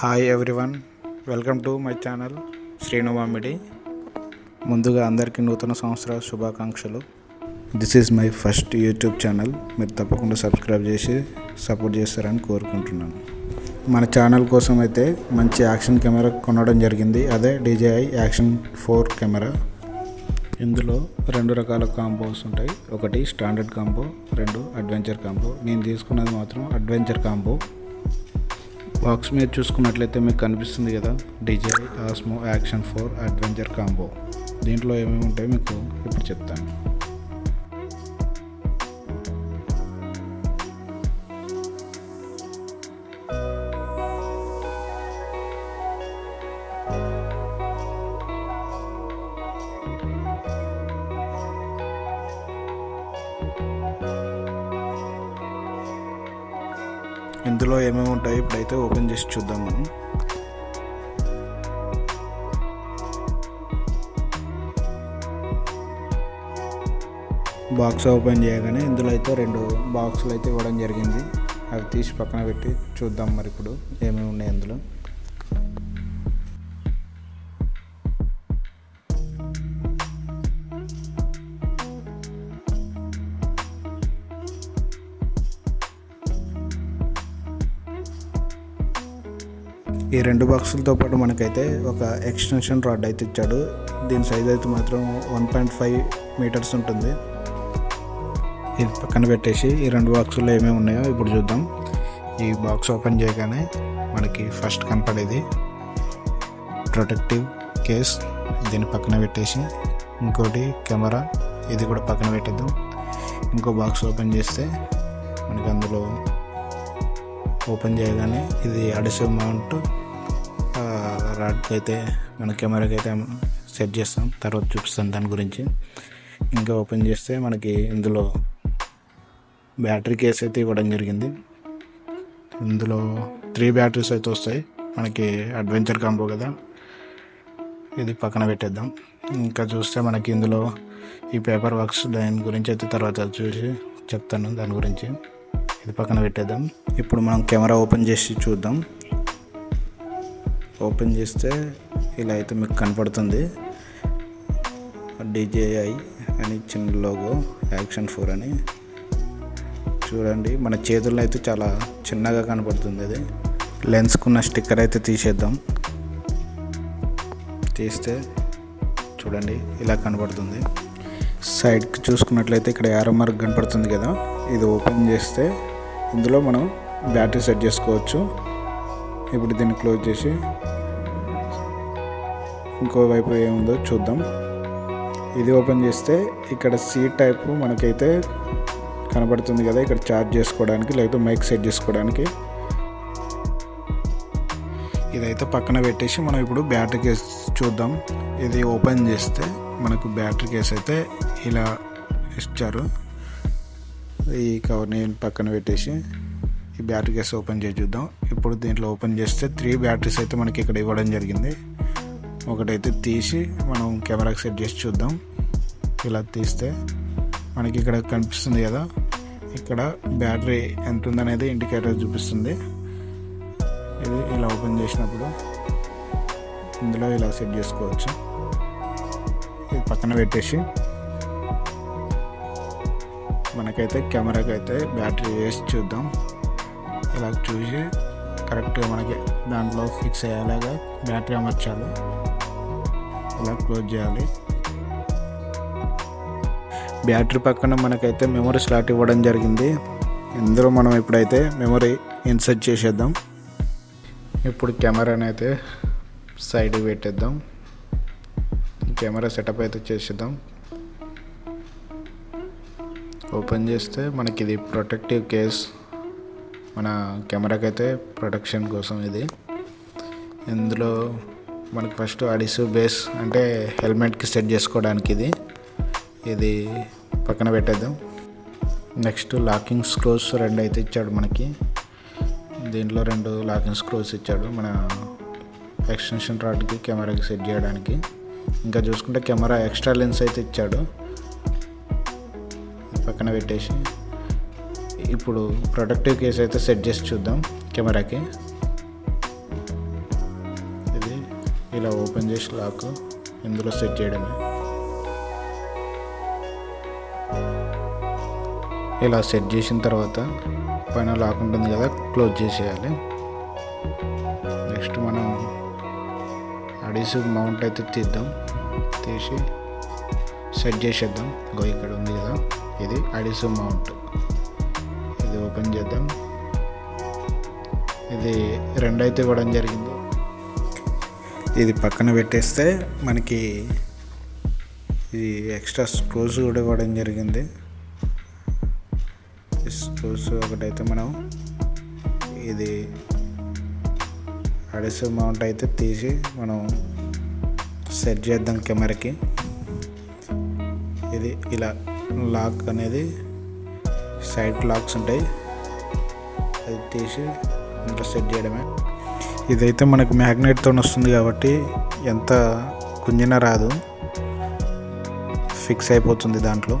Hi everyone, welcome to my channel Srinu మామిడి. ముందుగా అందరికీ నూతన సంవత్సర శుభాకాంక్షలు. This is my first YouTube channel. మీరు తప్పకుండా సబ్స్క్రైబ్ చేసి సపోర్ట్ చేస్తారని కోరుకుంటున్నాను. మన ఛానల్ కోసం అయితే మంచి యాక్షన్ కెమెరా కొనడం జరిగింది. అదే DJI యాక్షన్ 4 కెమెరా. ఇందులో 2 రకాల కాంబోస్ ఉంటాయి. ఒకటి స్టాండర్డ్ కాంబో, 2 అడ్వెంచర్ కాంబో. నేను తీసుకున్నది మాత్రం అడ్వెంచర్ కాంబో. బాక్స్ మీద చూసుకున్నట్లయితే మీకు కనిపిస్తుంది కదా, DJI Osmo action 4 adventure combo. దీంట్లో ఏమేమి ఉంటాయో మీకు ఇప్పుడు చెప్తాను. ఇందులో ఏమేమి ఉంటాయి ఇప్పుడైతే ఓపెన్ చేసి చూద్దాం మనం. బాక్స్ ఓపెన్ చేయగానే ఇందులో అయితే 2 బాక్సులు అయితే ఇవ్వడం జరిగింది. అవి తీసి పక్కన పెట్టి చూద్దాం మరి ఇప్పుడు ఏమేమి ఉన్నాయి అందులో. ఈ 2 బాక్సులతో పాటు మనకైతే ఒక ఎక్స్టెన్షన్ రాడ్ అయితే ఇచ్చాడు. దీని సైజ్ అయితే మాత్రం 1.5 మీటర్స్ ఉంటుంది. ఇది పక్కన పెట్టేసి ఈ 2 బాక్సుల్లో ఏమేమి ఉన్నాయో ఇప్పుడు చూద్దాం. ఈ బాక్స్ ఓపెన్ చేయగానే మనకి ఫస్ట్ కనపడేది ప్రొటెక్టివ్ కేస్. దీన్ని పక్కన పెట్టేసి ఇంకోటి కెమెరా, ఇది కూడా పక్కన పెట్టేద్దాం. ఇంకో బాక్స్ ఓపెన్ చేస్తే మనకి అందులో ఓపెన్ చేయగానే ఇది అడిసివ్ మౌంట్ రాడ్కి అయితే మన కెమెరాకి అయితే సెట్ చేస్తాం, తర్వాత చూపిస్తాను దాని గురించి. ఇంకా ఓపెన్ చేస్తే మనకి ఇందులో బ్యాటరీ కేస్ అయితే ఇవ్వడం జరిగింది. ఇందులో 3 బ్యాటరీస్ అయితే వస్తాయి. మనకి అడ్వెంచర్ కాంబో కదా, ఇది పక్కన పెట్టేద్దాం. ఇంకా చూస్తే మనకి ఇందులో ఈ పేపర్ వర్క్స్, దాని గురించి అయితే తర్వాత చూసి చెప్తాను దాని గురించి. ఇది పక్కన పెట్టేద్దాం. ఇప్పుడు మనం కెమెరా ఓపెన్ చేసి చూద్దాం. ఓపెన్ చేస్తే ఇలా అయితే మీకు కనపడుతుంది, DJI అని చిన్న లోగో, యాక్షన్ 4 అని. చూడండి, మన చేతుల్లో అయితే చాలా చిన్నగా కనపడుతుంది. అది లెన్స్కున్న స్టిక్కర్ అయితే తీసేద్దాం. తీస్తే చూడండి ఇలా కనపడుతుంది. సైడ్కి చూసుకున్నట్లయితే ఇక్కడ యారో మార్క్ కనపడుతుంది కదా, ఇది ఓపెన్ చేస్తే ఇందులో మనం బ్యాటరీ సెట్ చేసుకోవచ్చు. ఇప్పుడు దీన్ని క్లోజ్ చేసి ఇంకోవైపు ఏముందో చూద్దాం. ఇది ఓపెన్ చేస్తే ఇక్కడ C టైప్ మనకైతే కనబడుతుంది కదా, ఇక్కడ ఛార్జ్ చేసుకోవడానికి లేకపోతే మైక్ సెట్ చేసుకోవడానికి. ఇదైతే పక్కన పెట్టేసి మనం ఇప్పుడు బ్యాటరీ కేస్ చూద్దాం. ఇది ఓపెన్ చేస్తే మనకు బ్యాటరీ కేస్ అయితే ఇలా ఇచ్చారు. ఈ కవర్ని పక్కన పెట్టేసి ఈ బ్యాటరీ కేస్ ఓపెన్ చేసి చూద్దాం. ఇప్పుడు దీంట్లో ఓపెన్ చేస్తే 3 బ్యాటరీస్ అయితే మనకి ఇక్కడ ఇవ్వడం జరిగింది. ఒకటైతే తీసి మనం కెమెరాకి సెట్ చేసి చూద్దాం. ఇలా తీస్తే మనకి ఇక్కడ కనిపిస్తుంది కదా, ఇక్కడ బ్యాటరీ ఎంత ఉందనేది ఇండికేటర్ చూపిస్తుంది. ఇది ఇలా ఓపెన్ చేసినప్పుడు ఇందులో ఇలా సెట్ చేసుకోవచ్చు. ఇది పక్కన పెట్టేసి మనకైతే కెమెరాకి అయితే బ్యాటరీ వేసి చూద్దాం. ఇలా చూసి కరెక్ట్గా మనకి దాంట్లో ఫిక్స్ అయ్యేలాగా బ్యాటరీ అమర్చాలి. ఇలా క్లోజ్ చేయాలి. బ్యాటరీ పక్కన మనకైతే మెమరీ స్లాట్ ఇవ్వడం జరిగింది. ఇందులో మనం ఇప్పుడైతే మెమరీ ఇన్సర్ట్ చేసేద్దాం. ఇప్పుడు కెమెరాని అయితే సైడ్కి పెట్టేద్దాం. కెమెరా సెటప్ అయితే చేసేద్దాం. ఓపెన్ చేస్తే మనకి ఇది ప్రొటెక్టివ్ కేస్, మన కెమెరాకి అయితే ప్రొటెక్షన్ కోసం. ఇది ఇందులో మనకి ఫస్ట్ అడిసివ్ బేస్ అంటే హెల్మెట్కి సెట్ చేసుకోవడానికి ఇది పక్కన పెట్టేద్దాం. నెక్స్ట్ లాకింగ్ స్క్రూస్ 2 అయితే ఇచ్చాడు మనకి. దీంట్లో 2 లాకింగ్ స్క్రూస్ ఇచ్చాడు మన ఎక్స్టెన్షన్ రాడ్కి, కెమెరాకి సెట్ చేయడానికి. ఇంకా చూసుకుంటే కెమెరా ఎక్స్ట్రా లెన్స్ అయితే ఇచ్చాడు. పక్కన పెట్టేసి ఇప్పుడు ప్రొటెక్టివ్ కేస్ అయితే సెట్ చేసి చూద్దాం కెమెరాకి. ఇలా ఓపెన్ చేసి లాక్ ఇందులో సెట్ చేయడమే. ఇలా సెట్ చేసిన తర్వాత పైన లాక్ ఉంటుంది కదా, క్లోజ్ చేసేయాలి. నెక్స్ట్ మనం అడిసివ్ మౌంట్ అయితే తీసి సెట్ చేసేద్దాం. ఇక్కడ ఉంది కదా, ఇది అడిసివ్ మౌంట్. ఇది ఓపెన్ చేద్దాం. ఇది 2 అయితే ఇవ్వడం జరిగింది. ఇది పక్కన పెట్టేస్తే మనకి ఇది ఎక్స్ట్రా స్క్రూస్ కూడా ఇవ్వడం జరిగింది. స్క్రూస్ ఒకటైతే మనం ఇది అడిసివ్ మౌంట్ అయితే తీసి మనం సెట్ చేద్దాం కెమెరాకి. ఇది ఇలా లాక్ అనేది సైడ్ లాక్స్ ఉంటాయి, అది తీసి ఇంట్లో సెట్ చేయడమే. ఇదైతే మనకు మ్యాగ్నెట్తో వస్తుంది కాబట్టి ఎంత గుంజినా రాదు, ఫిక్స్ అయిపోతుంది దాంట్లో.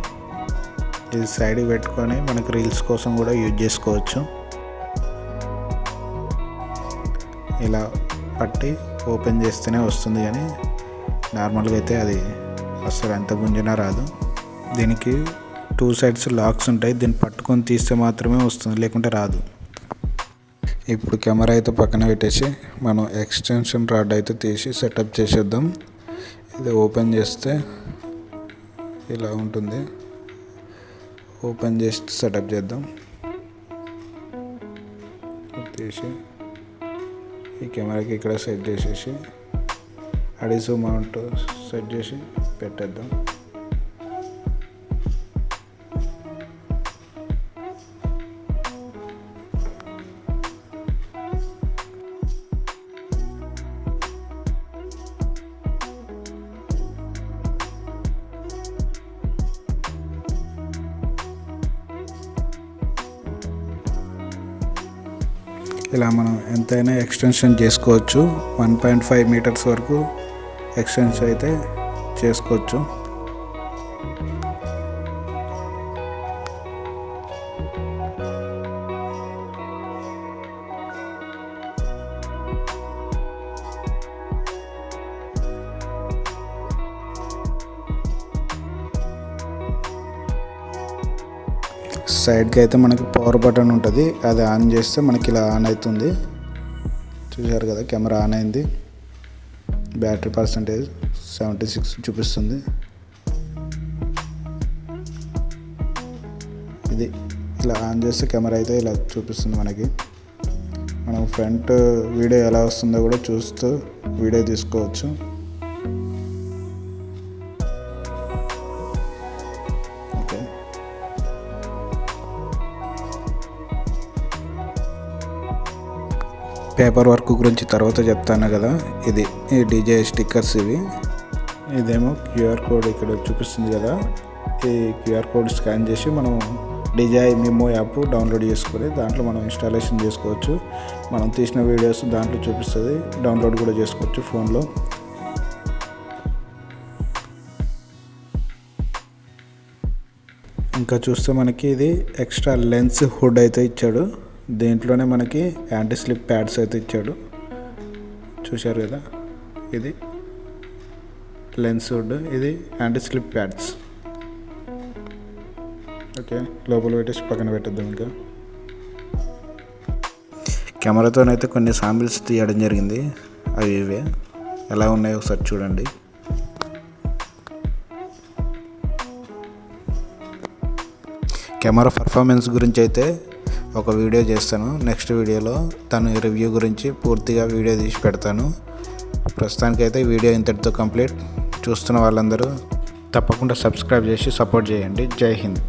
ఇది సైడ్కి పెట్టుకొని మనకు రీల్స్ కోసం కూడా యూజ్ చేసుకోవచ్చు. ఇలా పట్టి ఓపెన్ చేస్తేనే వస్తుంది, కానీ నార్మల్గా అయితే అది అసలు ఎంత గుంజినా రాదు. దీనికి 2 సైడ్స్ లాక్స్ ఉంటాయి, దీన్ని పట్టుకొని తీస్తే మాత్రమే వస్తుంది, లేకుంటే రాదు. ఇప్పుడు కెమెరా అయితే పక్కన పెట్టేసి మనం ఎక్స్టెన్షన్ రాడ్ అయితే తీసి సెటప్ చేసేద్దాం. ఇది ఓపెన్ చేస్తే ఇలా ఉంటుంది. ఓపెన్ చేసి సెటప్ చేద్దాం. తీసి ఈ కెమెరాకి ఇక్కడ సెట్ చేసేసి అడిసివ్ మౌంట్ సెట్ చేసి పెట్టేద్దాం. ఇలా మనం ఎంతైనా ఎక్స్టెన్షన్ చేసుకోవచ్చు. 1.5 మీటర్స్ వరకు ఎక్స్టెన్షన్ అయితే చేసుకోవచ్చు. సైడ్కి అయితే మనకి పవర్ బటన్ ఉంటుంది, అది ఆన్ చేస్తే మనకి ఇలా ఆన్ అవుతుంది. చూసారు కదా, కెమెరా ఆన్ అయింది. బ్యాటరీ పర్సంటేజ్ 76 చూపిస్తుంది. ఇది ఇలా ఆన్ చేస్తే కెమెరా అయితే ఇలా చూపిస్తుంది మనకి. మనం ఫ్రంట్ వీడియో ఎలా వస్తుందో కూడా చూస్తూ వీడియో తీసుకోవచ్చు. పేపర్ వర్క్ గురించి తర్వాత చెప్తాను కదా. ఇది డీజే స్టిక్కర్స్ ఇవి. ఇదేమో క్యూఆర్ కోడ్ ఇక్కడ చూపిస్తుంది కదా, ఈ క్యూఆర్ కోడ్ స్కాన్ చేసి మనం డీజే మిమో యాప్ డౌన్లోడ్ చేసుకొని దాంట్లో మనం ఇన్స్టాలేషన్ చేసుకోవచ్చు. మనం తీసిన వీడియోస్ దాంట్లో చూపిస్తుంది, డౌన్లోడ్ కూడా చేసుకోవచ్చు ఫోన్లో. ఇంకా చూస్తే మనకి ఇది ఎక్స్ట్రా లెన్స్ హుడ్ అయితే ఇచ్చాడు. దీంట్లోనే మనకి యాంటీ స్లిప్ ప్యాడ్స్ అయితే ఇచ్చాడు. చూశారు కదా, ఇది లెన్స్ హుడ్, ఇది యాంటీ స్లిప్ ప్యాడ్స్. ఓకే, లోపల పెట్టేసి పక్కన పెట్టేద్దాం. ఇంకా కెమెరాతోనైతే కొన్ని శాంపిల్స్ తీయడం జరిగింది, అవి ఇవే ఎలా ఉన్నాయో ఒకసారి చూడండి. కెమెరా పర్ఫార్మెన్స్ గురించి అయితే ఒక వీడియో చేస్తాను. నెక్స్ట్ వీడియోలో తను రివ్యూ గురించి పూర్తిగా వీడియో తీసి పెడతాను. ప్రస్తుతానికైతే వీడియో ఇంతటితో కంప్లీట్. చూస్తున్న వాళ్ళందరూ తప్పకుండా సబ్స్క్రైబ్ చేసి సపోర్ట్ చేయండి. జై హింద్.